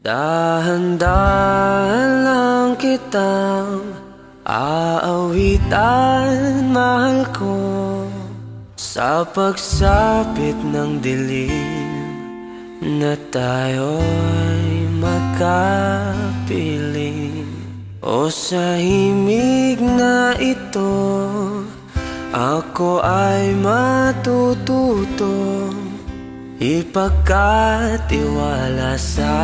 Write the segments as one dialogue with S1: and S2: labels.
S1: Dahan-dahan lang kitang aawitan, mahal ko. Sa pagsapit ng dilim na tayo'y magkapiling, o sa himig na ito ako ay matututong ipagkatiwala sa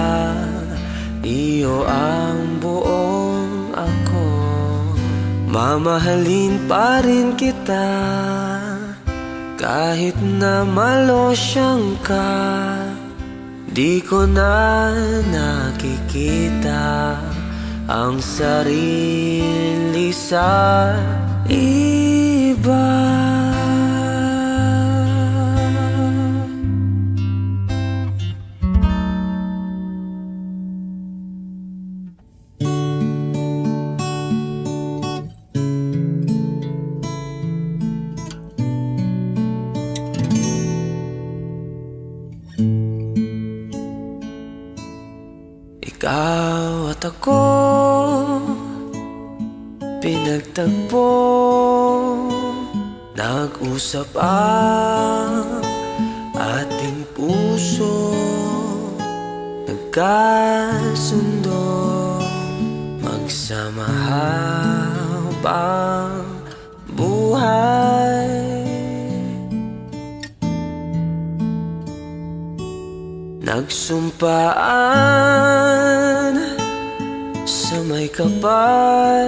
S1: iyo ang buong ako. Mamahalin pa rin kita kahit na malosyang ka. Di ko na nakikita ang sarili sa iba. Ikaw at ako, pinagtagpo, nag-usap ang ating puso, nagkasundo, magsama habang buhay. Nagsumpaan sa may kapal,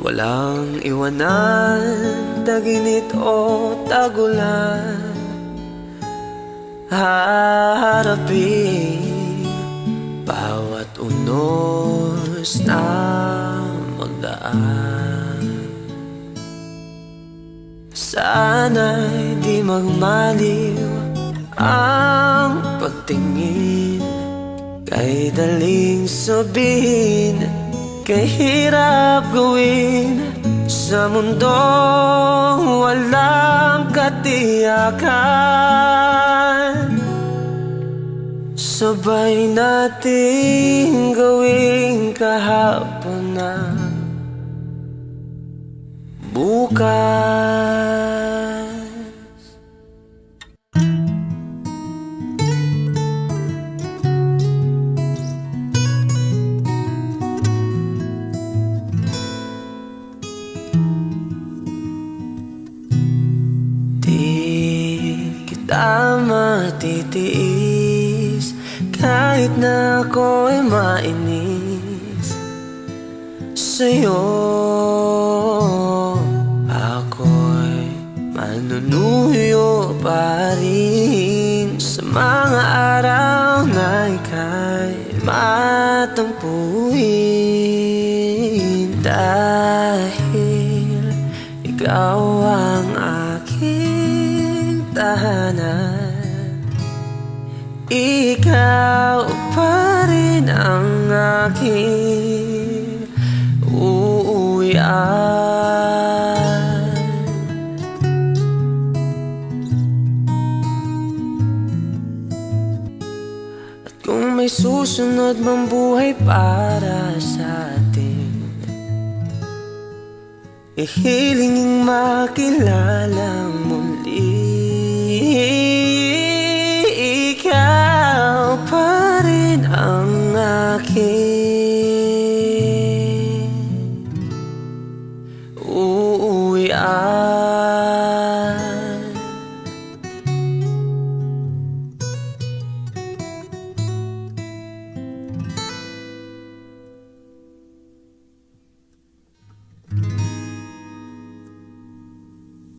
S1: walang iwanan, taginit o tagulan. Haharapin bawat unos na magdaan. Sana'y di magmaliw ang pagtingin, kay daling sabihin, kay hirap gawin sa mundong walang katiyakan. Sabay nating gawing kahapon na bukas. Kita matitiis kahit na ako'y mainis sa'yo. Ako'y manunuyo pa rin sa mga araw na ika'y matampuin, dahil ikaw ang aking tahanan. Ikaw pa rin ang aking uuwian. At kung may susunod mang buhay para sa atin, ihilingin makilalang muli. Ikaw pa rin ang aking uuwian.